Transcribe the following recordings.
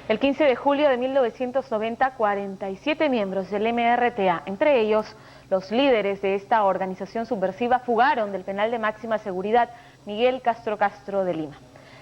El 15 de julio de 1990, 47 miembros del MRTA, entre ellos los líderes de esta organización subversiva, fugaron del penal de máxima seguridad Miguel Castro Castro de Lima.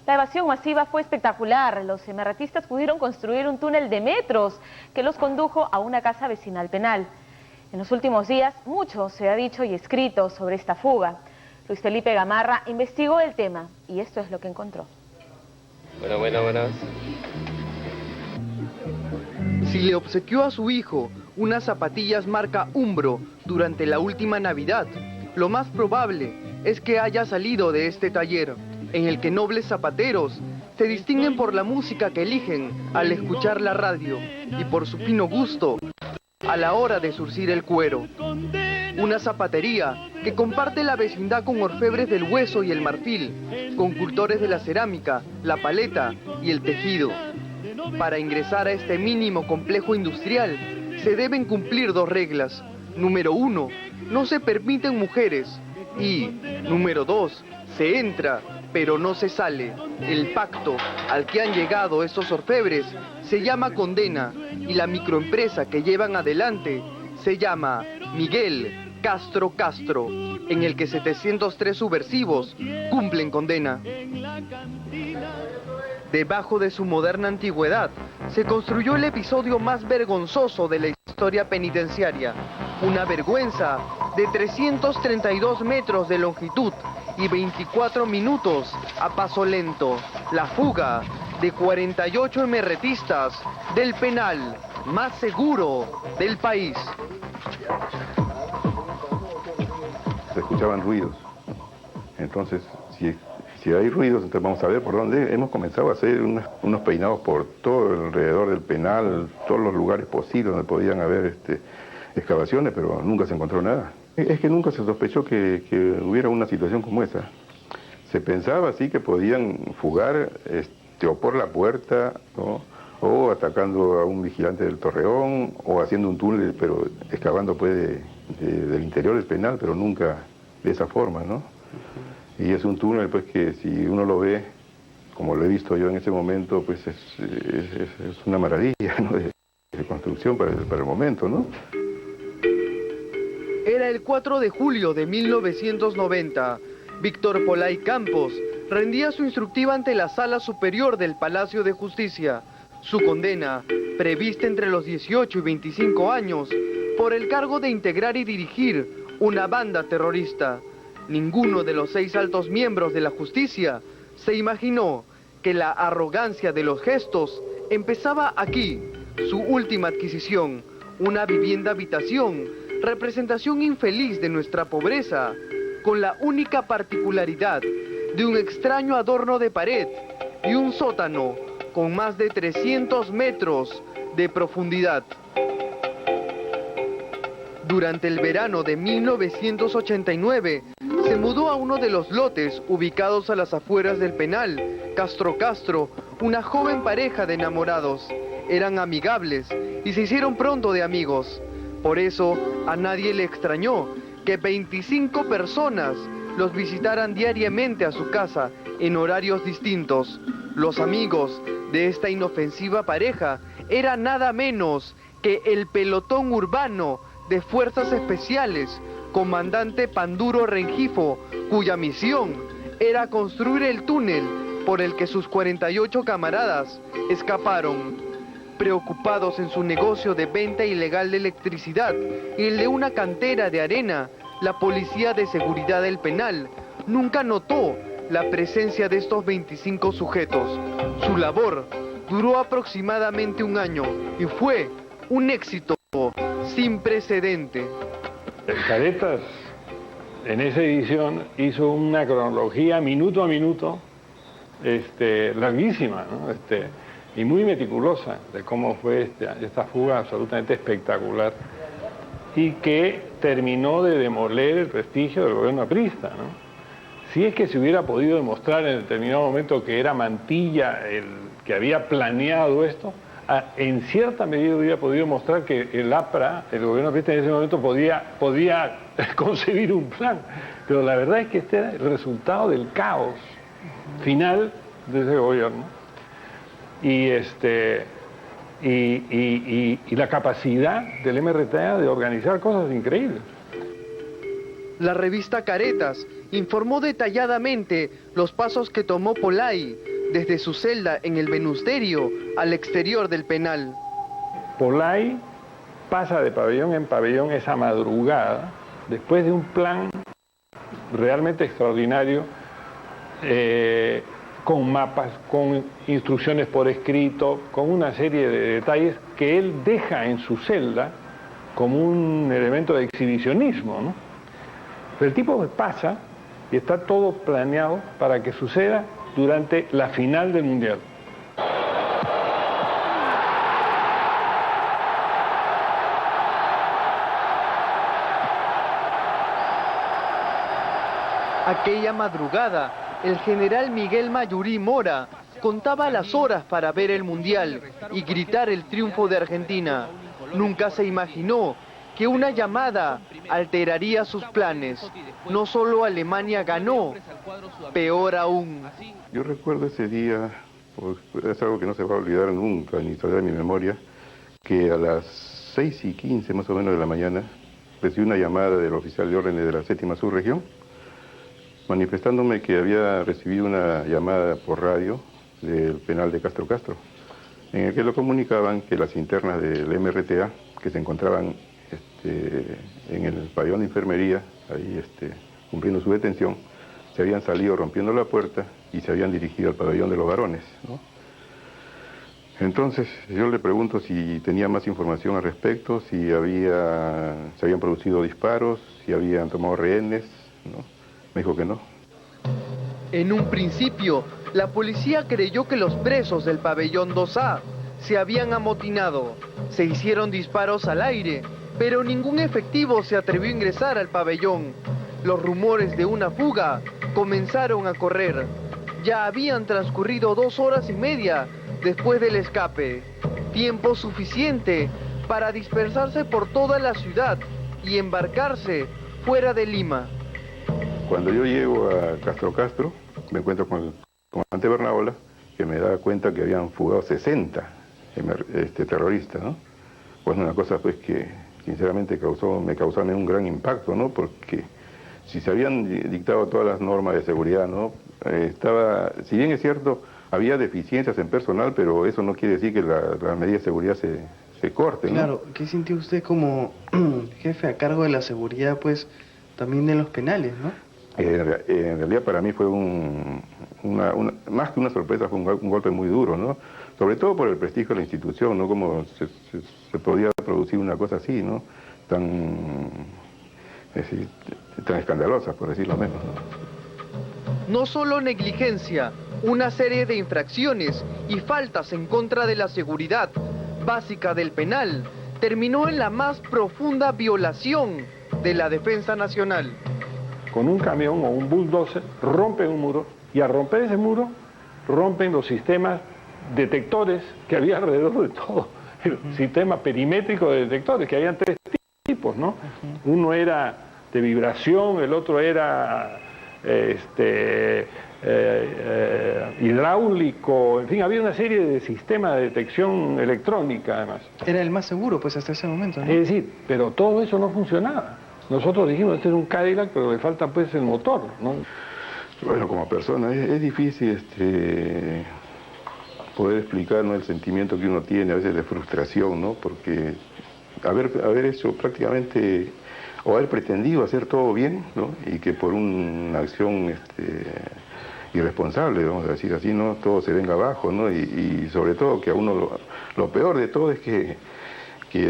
La evasión masiva fue espectacular. Los MRTistas pudieron construir un túnel de metros que los condujo a una casa vecinal penal. En los últimos días, mucho se ha dicho y escrito sobre esta fuga. Luis Felipe Gamarra investigó el tema y esto es lo que encontró. Buenas. Si le obsequió a su hijo unas zapatillas marca Umbro durante la última Navidad, lo más probable es que haya salido de este taller, en el que nobles zapateros se distinguen por la música que eligen al escuchar la radio y por su fino gusto a la hora de zurcir el cuero. Una zapatería que comparte la vecindad con orfebres del hueso y el marfil, con cultores de la cerámica, la paleta y el tejido. Para ingresar a este mínimo complejo industrial se deben cumplir dos reglas. Número 1, no se permiten mujeres. Y número 2, se entra, pero no se sale. El pacto al que han llegado estos orfebres se llama condena y la microempresa que llevan adelante se llama Miguel Castro Castro, en el que 703 subversivos cumplen condena. Debajo de su moderna antigüedad se construyó el episodio más vergonzoso de la historia penitenciaria, una vergüenza de 332 metros de longitud y 24 minutos a paso lento, la fuga de 48 MRTistas del penal más seguro del país. Se escuchaban ruidos, entonces si hay ruidos, entonces vamos a ver por dónde. Hemos comenzado a hacer unos peinados por todo alrededor del penal, todos los lugares posibles donde podían haber excavaciones, pero nunca se encontró nada. Es que nunca se sospechó que hubiera una situación como esa. Se pensaba así que podían fugar o por la puerta, ¿no? O atacando a un vigilante del Torreón, o haciendo un túnel, pero excavando pues del interior del penal, pero nunca de esa forma, ¿no? Y es un túnel pues que si uno lo ve, como lo he visto yo en ese momento, pues es una maravilla, ¿no? de construcción para el momento, ¿no? Era el 4 de julio de 1990. Víctor Polay Campos rendía su instructiva ante la Sala Superior del Palacio de Justicia. Su condena, prevista entre los 18 y 25 años, por el cargo de integrar y dirigir una banda terrorista. Ninguno de los 6 altos miembros de la justicia se imaginó que la arrogancia de los gestos empezaba aquí, su última adquisición, una vivienda habitación, representación infeliz de nuestra pobreza, con la única particularidad de un extraño adorno de pared y un sótano con más de 300 metros de profundidad. Durante el verano de 1989, se mudó a uno de los lotes ubicados a las afueras del penal, Castro Castro, una joven pareja de enamorados. Eran amigables y se hicieron pronto de amigos. Por eso, a nadie le extrañó que 25 personas los visitaran diariamente a su casa en horarios distintos. Los amigos de esta inofensiva pareja eran nada menos que el pelotón urbano de Fuerzas Especiales, comandante Panduro Rengifo, cuya misión era construir el túnel por el que sus 48 camaradas escaparon. Preocupados en su negocio de venta ilegal de electricidad y el de una cantera de arena, la Policía de Seguridad del Penal nunca notó la presencia de estos 25 sujetos. Su labor duró aproximadamente un año y fue un éxito sin precedente. Caretas en esa edición hizo una cronología minuto a minuto larguísima, ¿no? Y muy meticulosa de cómo fue esta fuga absolutamente espectacular y que terminó de demoler el prestigio del gobierno aprista, ¿no? Si es que se hubiera podido demostrar en determinado momento que era Mantilla el que había planeado esto, en cierta medida hubiera podido mostrar que el APRA, el gobierno aprista en ese momento podía concebir un plan. Pero la verdad es que este era el resultado del caos final de ese gobierno. y la capacidad del MRTA de organizar cosas increíbles. La revista Caretas informó detalladamente los pasos que tomó Polay desde su celda en el Venusterio al exterior del penal. Polay pasa de pabellón en pabellón esa madrugada, después de un plan realmente extraordinario, con mapas, con instrucciones por escrito, con una serie de detalles que él deja en su celda como un elemento de exhibicionismo, ¿no? Pero el tipo pasa y está todo planeado para que suceda durante la final del Mundial. Aquella madrugada, el general Miguel Mayurí Mora contaba las horas para ver el Mundial y gritar el triunfo de Argentina. Nunca se imaginó que una llamada alteraría sus planes. No solo Alemania ganó, peor aún. Yo recuerdo ese día, pues, es algo que no se va a olvidar nunca, ni saldrá de mi memoria, que a las 6:15 más o menos de la mañana recibí una llamada del oficial de órdenes de la 7ª subregión, manifestándome que había recibido una llamada por radio del penal de Castro Castro, en el que lo comunicaban que las internas del MRTA, que se encontraban en el pabellón de enfermería, ahí cumpliendo su detención, se habían salido rompiendo la puerta y se habían dirigido al pabellón de los varones, ¿no? Entonces yo le pregunto si tenía más información al respecto, si se habían producido disparos, si habían tomado rehenes, ¿no? Me dijo que no. En un principio, la policía creyó que los presos del pabellón 2A se habían amotinado. Se hicieron disparos al aire, pero ningún efectivo se atrevió a ingresar al pabellón. Los rumores de una fuga comenzaron a correr. Ya habían transcurrido 2 horas y media después del escape. Tiempo suficiente para dispersarse por toda la ciudad y embarcarse fuera de Lima. Cuando yo llego a Castro Castro, me encuentro con el comandante Bernaola, que me da cuenta que habían fugado 60 terroristas, ¿no? Pues una cosa pues que sinceramente me causó un gran impacto, ¿no? Porque si se habían dictado todas las normas de seguridad, ¿no? Si bien es cierto, había deficiencias en personal, pero eso no quiere decir que las medidas de seguridad se corten, ¿no? Claro, ¿qué sintió usted como jefe a cargo de la seguridad, pues, también de los penales, ¿no? En realidad para mí fue más que una sorpresa, fue un golpe muy duro, ¿no? Sobre todo por el prestigio de la institución, ¿no? Como se podía producir una cosa así, ¿no? Tan escandalosa, por decirlo menos, ¿no? No solo negligencia, una serie de infracciones y faltas en contra de la seguridad básica del penal terminó en la más profunda violación de la defensa nacional. Con un camión o un bulldozer rompen un muro y al romper ese muro rompen los sistemas detectores que había alrededor de todo el sistema perimétrico de detectores, que habían 3 tipos, ¿no? Uno era de vibración, el otro era hidráulico, en fin, había una serie de sistemas de detección electrónica además. Era el más seguro, pues, hasta ese momento, ¿no? Es decir, pero todo eso no funcionaba. Nosotros dijimos, este es un Cadillac, pero le falta pues el motor, ¿no? Bueno, como persona es difícil poder explicar, ¿no?, el sentimiento que uno tiene a veces de frustración, ¿no? Porque haber hecho prácticamente, o haber pretendido hacer todo bien, ¿no? Y que por una acción irresponsable, vamos a decir así, ¿no?, todo se venga abajo, ¿no? Y sobre todo que a uno lo peor de todo es que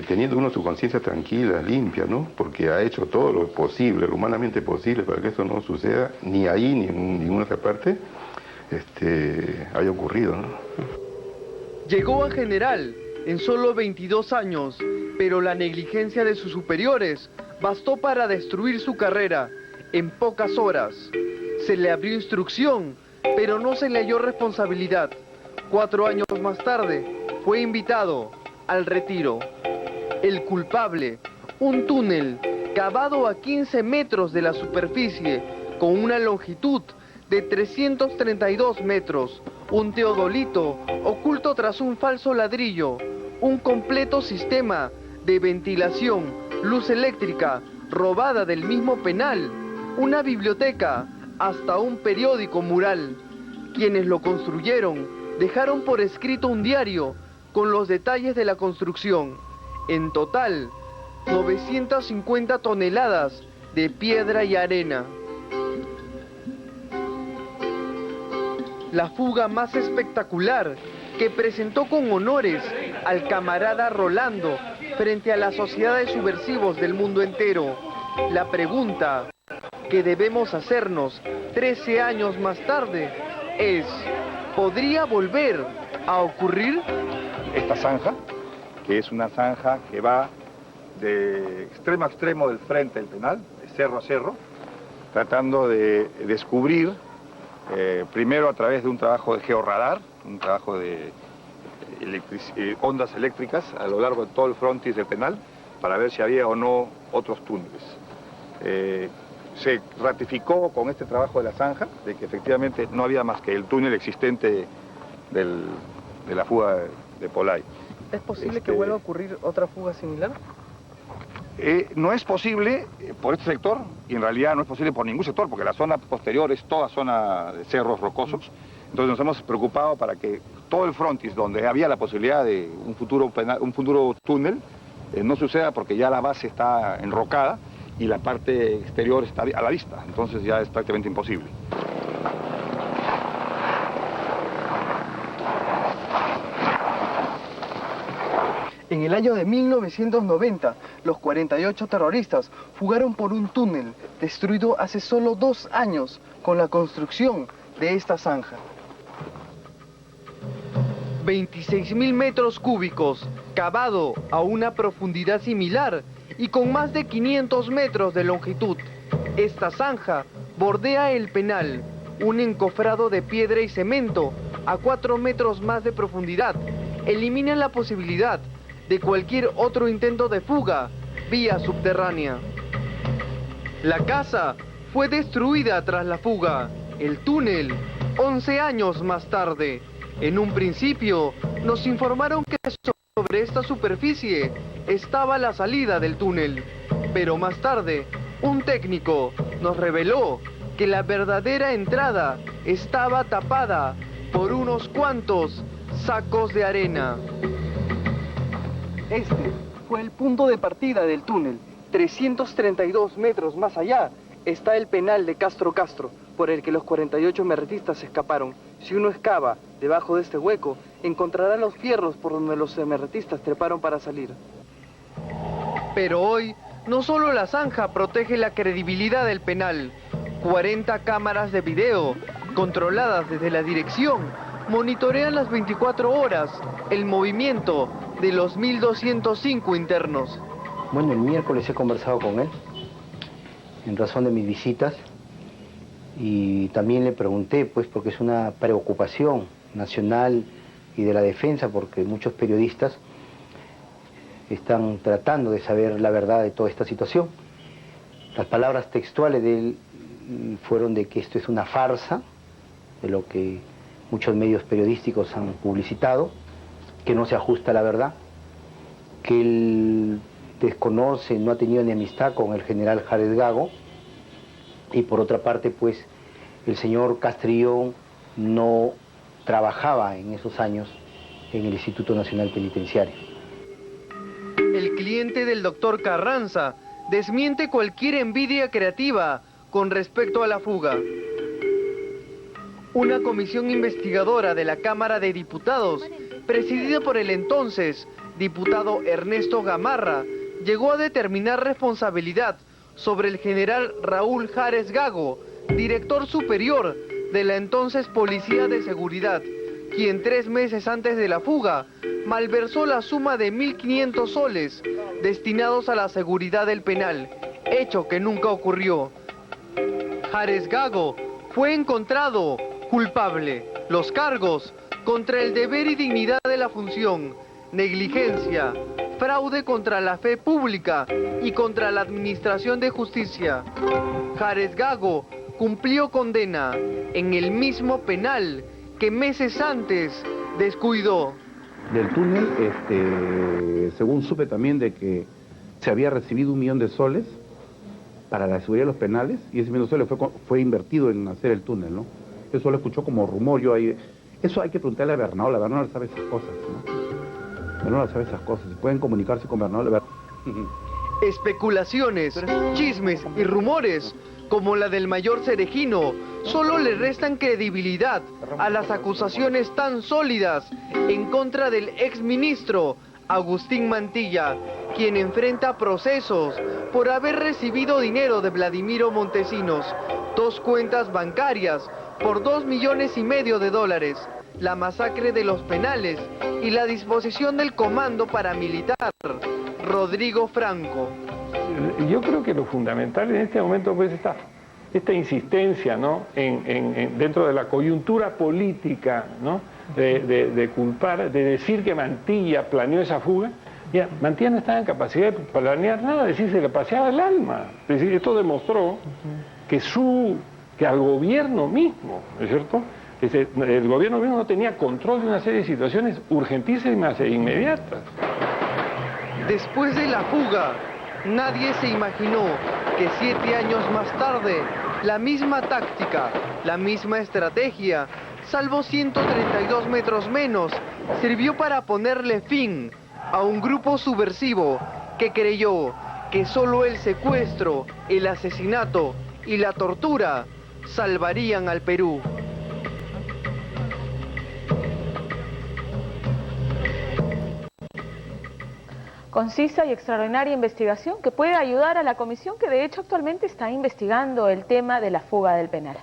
teniendo uno su conciencia tranquila, limpia, ¿no? Porque ha hecho todo lo posible, lo humanamente posible para que eso no suceda, ni ahí ni en ninguna otra parte, haya ocurrido, ¿no? Llegó a general en solo 22 años, pero la negligencia de sus superiores bastó para destruir su carrera en pocas horas. Se le abrió instrucción, pero no se le halló responsabilidad. 4 años más tarde, fue invitado al retiro. El culpable, un túnel cavado a 15 metros de la superficie, con una longitud de 332 metros, un teodolito oculto tras un falso ladrillo, un completo sistema de ventilación, luz eléctrica, robada del mismo penal, una biblioteca, hasta un periódico mural. Quienes lo construyeron dejaron por escrito un diario con los detalles de la construcción. En total, 950 toneladas de piedra y arena. La fuga más espectacular que presentó con honores al camarada Rolando frente a la sociedad de subversivos del mundo entero. La pregunta que debemos hacernos 13 años más tarde es, ¿podría volver a ocurrir? Esta zanja, que es una zanja que va de extremo a extremo del frente del penal, de cerro a cerro, tratando de descubrir, primero a través de un trabajo de georradar, un trabajo de ondas eléctricas a lo largo de todo el frontis del penal, para ver si había o no otros túneles. Se ratificó con este trabajo de la zanja de que efectivamente no había más que el túnel existente de la fuga de Polay. ¿Es posible que vuelva a ocurrir otra fuga similar? No es posible por este sector, y en realidad no es posible por ningún sector, porque la zona posterior es toda zona de cerros rocosos. Entonces nos hemos preocupado para que todo el frontis, donde había la posibilidad de un futuro túnel, no suceda, porque ya la base está enrocada y la parte exterior está a la vista. Entonces ya es prácticamente imposible. En el año de 1990, los 48 terroristas fugaron por un túnel destruido hace solo 2 años con la construcción de esta zanja. 26.000 metros cúbicos, cavado a una profundidad similar y con más de 500 metros de longitud. Esta zanja bordea el penal, un encofrado de piedra y cemento a 4 metros más de profundidad. Elimina la posibilidad de cualquier otro intento de fuga vía subterránea. La casa fue destruida tras la fuga, el túnel 11 años más tarde. En un principio nos informaron que sobre esta superficie estaba la salida del túnel, pero más tarde un técnico nos reveló que la verdadera entrada estaba tapada por unos cuantos sacos de arena. Este fue el punto de partida del túnel. 332 metros más allá está el penal de Castro Castro, por el que los 48 emergentistas escaparon. Si uno excava debajo de este hueco, encontrará los fierros por donde los emergentistas treparon para salir. Pero hoy, no solo la zanja protege la credibilidad del penal. 40 cámaras de video, controladas desde la dirección, monitorean las 24 horas el movimiento de los 1.205 internos. Bueno, el miércoles he conversado con él en razón de mis visitas y también le pregunté, pues, porque es una preocupación nacional y de la defensa, porque muchos periodistas están tratando de saber la verdad de toda esta situación. Las palabras textuales de él fueron de que esto es una farsa, de lo que muchos medios periodísticos han publicitado, que no se ajusta a la verdad, que él desconoce, no ha tenido ni amistad con el general Jares Gago, y por otra parte, pues, el señor Castrillón no trabajaba en esos años en el Instituto Nacional Penitenciario. El cliente del doctor Carranza desmiente cualquier envidia creativa con respecto a la fuga. Una comisión investigadora de la Cámara de Diputados, presidida por el entonces diputado Ernesto Gamarra, llegó a determinar responsabilidad sobre el general Raúl Jares Gago, director superior de la entonces Policía de Seguridad, quien 3 meses antes de la fuga malversó la suma de 1.500 soles destinados a la seguridad del penal, hecho que nunca ocurrió. Jares Gago fue encontrado culpable. Los cargos contra el deber y dignidad de la función, negligencia, fraude contra la fe pública y contra la administración de justicia. Jares Gago cumplió condena en el mismo penal que meses antes descuidó. Del túnel, según supe también de que se había recibido 1 millón de soles para la seguridad de los penales, y ese 1 millón de soles fue invertido en hacer el túnel, ¿no? Eso lo escuchó como rumor, eso hay que preguntarle a Bernal sabe esas cosas, ¿no? Bernal sabe esas cosas, pueden comunicarse con Bernal. Especulaciones, chismes y rumores, como la del mayor Cerejino, solo le restan credibilidad a las acusaciones tan sólidas en contra del exministro Agustín Mantilla, quien enfrenta procesos por haber recibido dinero de Vladimiro Montesinos, 2 cuentas bancarias por $2,5 millones, la masacre de los penales y la disposición del comando paramilitar Rodrigo Franco. Yo creo que lo fundamental en este momento pues esta insistencia, ¿no? dentro de la coyuntura política, ¿no? de culpar, de decir que Mantilla planeó esa fuga. Ya, Mantilla no estaba en capacidad de planear nada, es decir, se le paseaba el alma. Es decir, esto demostró que al gobierno mismo, ¿no es cierto? El gobierno mismo no tenía control de una serie de situaciones urgentísimas e inmediatas. Después de la fuga, nadie se imaginó que 7 años más tarde, la misma táctica, la misma estrategia, salvo 132 metros menos, sirvió para ponerle fin a un grupo subversivo que creyó que solo el secuestro, el asesinato y la tortura salvarían al Perú. Concisa y extraordinaria investigación que puede ayudar a la comisión que de hecho actualmente está investigando el tema de la fuga del penal.